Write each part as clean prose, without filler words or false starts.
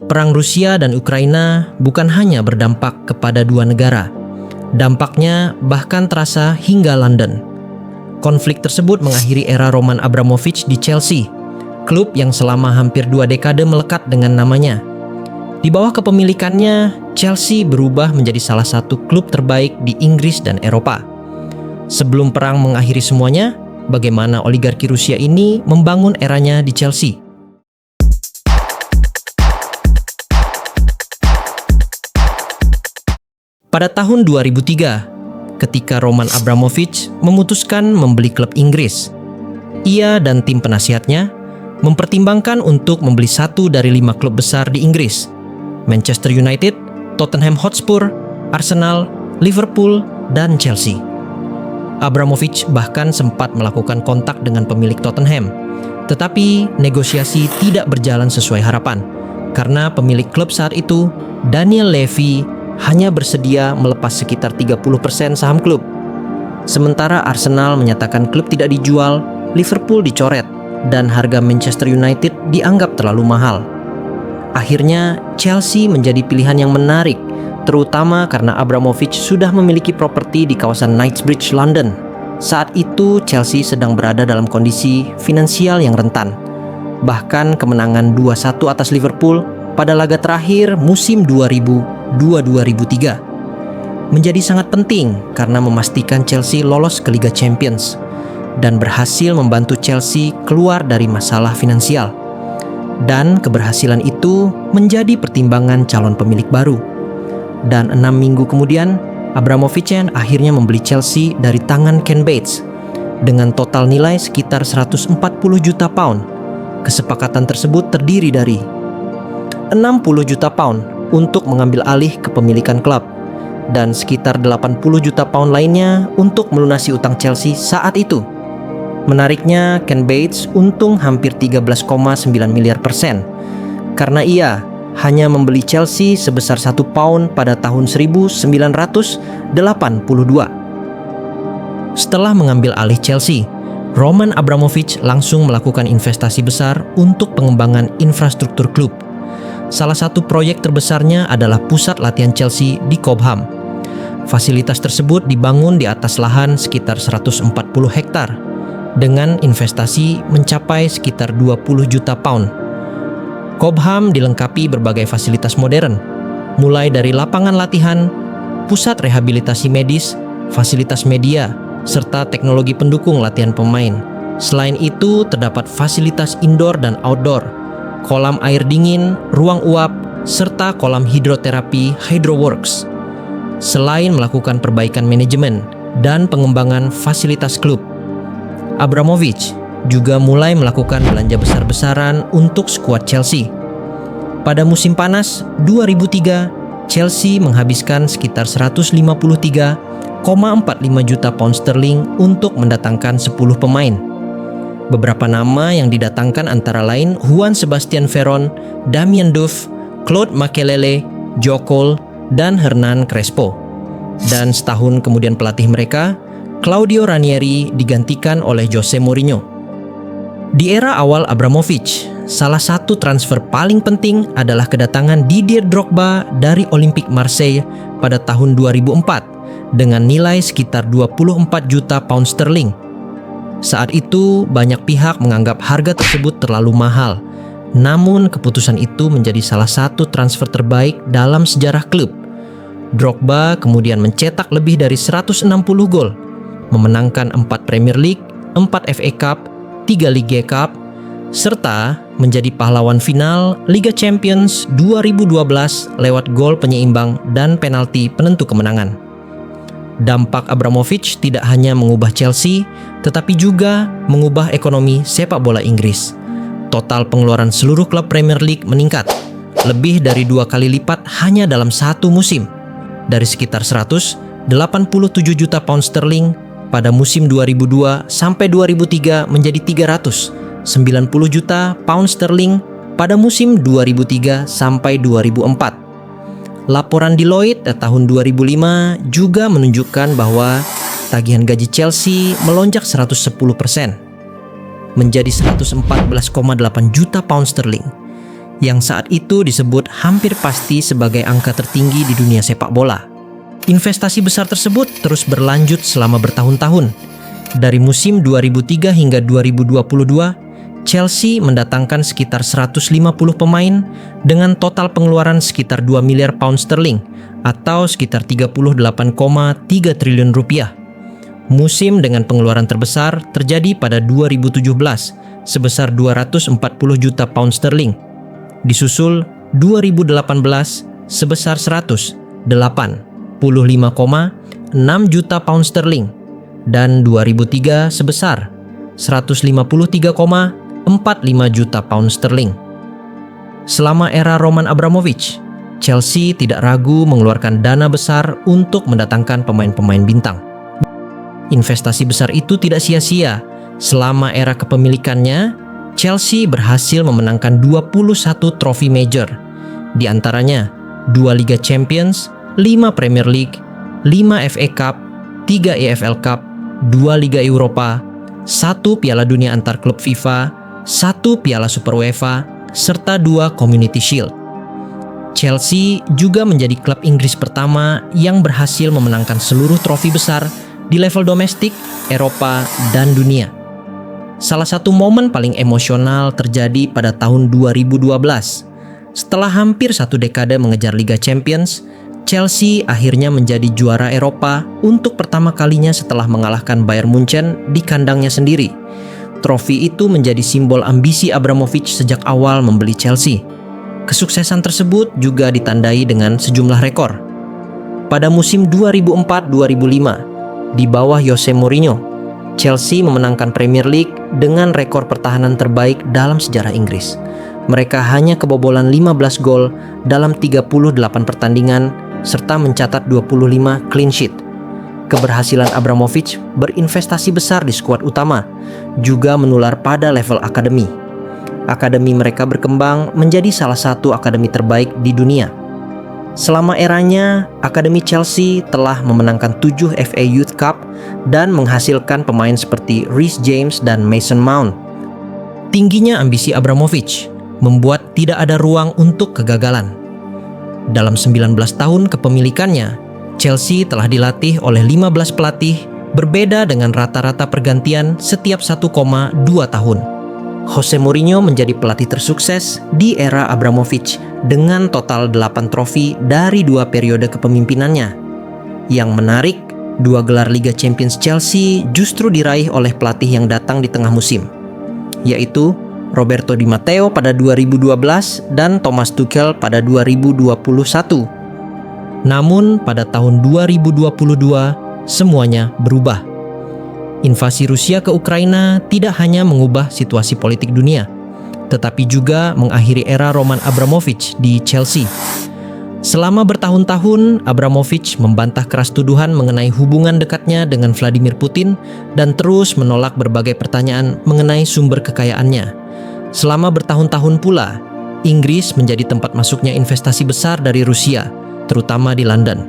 Perang Rusia dan Ukraina bukan hanya berdampak kepada dua negara. Dampaknya bahkan terasa hingga London. Konflik tersebut mengakhiri era Roman Abramovich di Chelsea, klub yang selama hampir 2 dekade melekat dengan namanya. Di bawah kepemilikannya, Chelsea berubah menjadi salah satu klub terbaik di Inggris dan Eropa. Sebelum perang mengakhiri semuanya, bagaimana oligarki Rusia ini membangun eranya di Chelsea? Pada tahun 2003, ketika Roman Abramovich memutuskan membeli klub Inggris, ia dan tim penasihatnya mempertimbangkan untuk membeli satu dari 5 klub besar di Inggris: Manchester United, Tottenham Hotspur, Arsenal, Liverpool, dan Chelsea. Abramovich bahkan sempat melakukan kontak dengan pemilik Tottenham, tetapi negosiasi tidak berjalan sesuai harapan karena pemilik klub saat itu, Daniel Levy, hanya bersedia melepas sekitar 30% saham klub. Sementara Arsenal menyatakan klub tidak dijual, Liverpool dicoret, dan harga Manchester United dianggap terlalu mahal. Akhirnya, Chelsea menjadi pilihan yang menarik, terutama karena Abramovich sudah memiliki properti di kawasan Knightsbridge, London. Saat itu, Chelsea sedang berada dalam kondisi finansial yang rentan. Bahkan kemenangan 2-1 atas Liverpool pada laga terakhir musim 2002-2003 menjadi sangat penting karena memastikan Chelsea lolos ke Liga Champions dan berhasil membantu Chelsea keluar dari masalah finansial. Dan keberhasilan itu menjadi pertimbangan calon pemilik baru. Dan 6 minggu kemudian, Abramovich akhirnya membeli Chelsea dari tangan Ken Bates dengan total nilai sekitar 140 juta pound. Kesepakatan tersebut terdiri dari 60 juta pound untuk mengambil alih kepemilikan klub dan sekitar 80 juta pound lainnya untuk melunasi utang Chelsea saat itu. Menariknya, Ken Bates untung hampir 13,9 miliar persen karena ia hanya membeli Chelsea sebesar 1 pound pada tahun 1982. Setelah mengambil alih Chelsea, Roman Abramovich langsung melakukan investasi besar untuk pengembangan infrastruktur klub. Salah satu proyek terbesarnya adalah pusat latihan Chelsea di Cobham. Fasilitas tersebut dibangun di atas lahan sekitar 140 hektar dengan investasi mencapai sekitar 20 juta pound. Cobham dilengkapi berbagai fasilitas modern, mulai dari lapangan latihan, pusat rehabilitasi medis, fasilitas media, serta teknologi pendukung latihan pemain. Selain itu, terdapat fasilitas indoor dan outdoor, kolam air dingin, ruang uap, serta kolam hidroterapi Hydroworks. Selain melakukan perbaikan manajemen dan pengembangan fasilitas klub, Abramovich juga mulai melakukan belanja besar-besaran untuk skuad Chelsea. Pada musim panas 2003, Chelsea menghabiskan sekitar 153,45 juta pound sterling untuk mendatangkan 10 pemain. Beberapa nama yang didatangkan antara lain Juan Sebastian Veron, Damien Duff, Claude Makelele, Joe Cole, dan Hernan Crespo. Dan setahun kemudian pelatih mereka, Claudio Ranieri, digantikan oleh Jose Mourinho. Di era awal Abramovich, salah satu transfer paling penting adalah kedatangan Didier Drogba dari Olympique Marseille pada tahun 2004 dengan nilai sekitar 24 juta pound sterling. Saat itu, banyak pihak menganggap harga tersebut terlalu mahal. Namun, keputusan itu menjadi salah satu transfer terbaik dalam sejarah klub. Drogba kemudian mencetak lebih dari 160 gol, memenangkan 4 Premier League, 4 FA Cup, 3 Liga Cup, serta menjadi pahlawan final Liga Champions 2012 lewat gol penyeimbang dan penalti penentu kemenangan. Dampak Abramovich tidak hanya mengubah Chelsea, tetapi juga mengubah ekonomi sepak bola Inggris. Total pengeluaran seluruh klub Premier League meningkat, lebih dari 2 kali lipat hanya dalam satu musim. Dari sekitar 187 juta pound sterling pada musim 2002 sampai 2003 menjadi 390 juta pound sterling pada musim 2003 sampai 2004. Laporan Deloitte tahun 2005 juga menunjukkan bahwa tagihan gaji Chelsea melonjak 110% menjadi 114,8 juta pound sterling. yang saat itu disebut hampir pasti sebagai angka tertinggi di dunia sepak bola. Investasi besar tersebut terus berlanjut selama bertahun-tahun. Dari musim 2003 hingga 2022, Chelsea mendatangkan sekitar 150 pemain dengan total pengeluaran sekitar 2 miliar pound sterling atau sekitar 38,3 triliun rupiah. Musim dengan pengeluaran terbesar terjadi pada 2017 sebesar 240 juta pound sterling. Disusul 2018 sebesar 185,6 juta pound sterling dan 2003 sebesar 153,45 juta pound sterling. Selama era Roman Abramovich, Chelsea tidak ragu mengeluarkan dana besar untuk mendatangkan pemain-pemain bintang. Investasi besar itu tidak sia-sia. Selama era kepemilikannya, Chelsea berhasil memenangkan 21 trofi major, di antaranya 2 Liga Champions, 5 Premier League, 5 FA Cup, 3 EFL Cup, 2 Liga Eropa, 1 Piala Dunia antar klub FIFA, 1 Piala Super UEFA, serta 2 Community Shield. Chelsea juga menjadi klub Inggris pertama yang berhasil memenangkan seluruh trofi besar di level domestik, Eropa, dan dunia. Salah satu momen paling emosional terjadi pada tahun 2012. Setelah hampir 1 dekade mengejar Liga Champions, Chelsea akhirnya menjadi juara Eropa untuk pertama kalinya setelah mengalahkan Bayern Munchen di kandangnya sendiri. Trofi itu menjadi simbol ambisi Abramovich sejak awal membeli Chelsea. Kesuksesan tersebut juga ditandai dengan sejumlah rekor. Pada musim 2004-2005, di bawah Jose Mourinho, Chelsea memenangkan Premier League dengan rekor pertahanan terbaik dalam sejarah Inggris. Mereka hanya kebobolan 15 gol dalam 38 pertandingan serta mencatat 25 clean sheet. Keberhasilan Abramovich berinvestasi besar di skuad utama juga menular pada level akademi. Akademi mereka berkembang menjadi salah satu akademi terbaik di dunia. Selama eranya, Akademi Chelsea telah memenangkan 7 FA Youth Cup dan menghasilkan pemain seperti Reece James dan Mason Mount. Tingginya ambisi Abramovich membuat tidak ada ruang untuk kegagalan. Dalam 19 tahun kepemilikannya, Chelsea telah dilatih oleh 15 pelatih, berbeda dengan rata-rata pergantian setiap 1,2 tahun. Jose Mourinho menjadi pelatih tersukses di era Abramovich dengan total 8 trofi dari 2 periode kepemimpinannya. Yang menarik, 2 gelar Liga Champions Chelsea justru diraih oleh pelatih yang datang di tengah musim, yaitu Roberto Di Matteo pada 2012 dan Thomas Tuchel pada 2021. Namun pada tahun 2022 semuanya berubah. Invasi Rusia ke Ukraina tidak hanya mengubah situasi politik dunia, tetapi juga mengakhiri era Roman Abramovich di Chelsea. Selama bertahun-tahun, Abramovich membantah keras tuduhan mengenai hubungan dekatnya dengan Vladimir Putin dan terus menolak berbagai pertanyaan mengenai sumber kekayaannya. Selama bertahun-tahun pula, Inggris menjadi tempat masuknya investasi besar dari Rusia, terutama di London.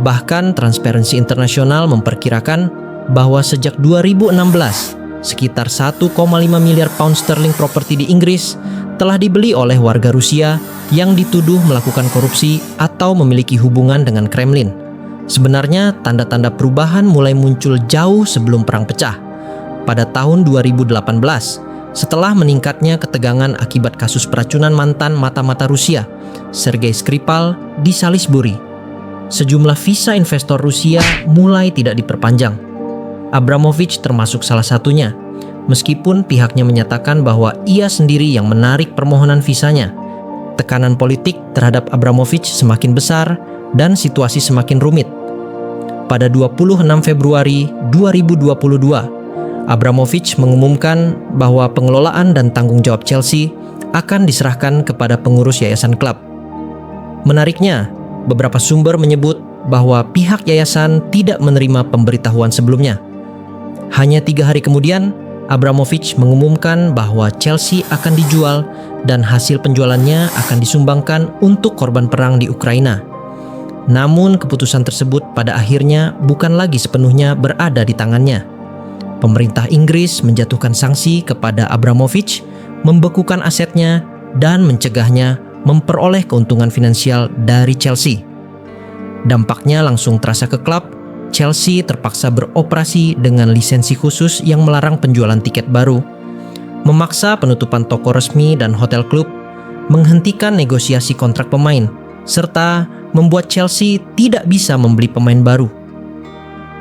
Bahkan Transparency International memperkirakan bahwa sejak 2016, sekitar 1,5 miliar pound sterling properti di Inggris telah dibeli oleh warga Rusia yang dituduh melakukan korupsi atau memiliki hubungan dengan Kremlin. Sebenarnya, tanda-tanda perubahan mulai muncul jauh sebelum perang pecah. Pada tahun 2018, setelah meningkatnya ketegangan akibat kasus peracunan mantan mata-mata Rusia, Sergei Skripal, di Salisbury, sejumlah visa investor Rusia mulai tidak diperpanjang. Abramovich termasuk salah satunya, meskipun pihaknya menyatakan bahwa ia sendiri yang menarik permohonan visanya. Tekanan politik terhadap Abramovich semakin besar dan situasi semakin rumit. Pada 26 Februari 2022, Abramovich mengumumkan bahwa pengelolaan dan tanggung jawab Chelsea akan diserahkan kepada pengurus yayasan klub. Menariknya, beberapa sumber menyebut bahwa pihak yayasan tidak menerima pemberitahuan sebelumnya. Hanya 3 hari kemudian, Abramovich mengumumkan bahwa Chelsea akan dijual dan hasil penjualannya akan disumbangkan untuk korban perang di Ukraina. Namun keputusan tersebut pada akhirnya bukan lagi sepenuhnya berada di tangannya. Pemerintah Inggris menjatuhkan sanksi kepada Abramovich, membekukan asetnya, dan mencegahnya memperoleh keuntungan finansial dari Chelsea. Dampaknya langsung terasa ke klub. Chelsea terpaksa beroperasi dengan lisensi khusus yang melarang penjualan tiket baru, memaksa penutupan toko resmi dan hotel klub, menghentikan negosiasi kontrak pemain, serta membuat Chelsea tidak bisa membeli pemain baru.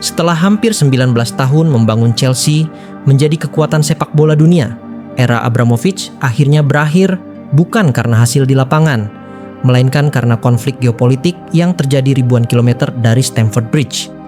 Setelah hampir 19 tahun membangun Chelsea menjadi kekuatan sepak bola dunia, era Abramovich akhirnya berakhir bukan karena hasil di lapangan, melainkan karena konflik geopolitik yang terjadi ribuan kilometer dari Stamford Bridge.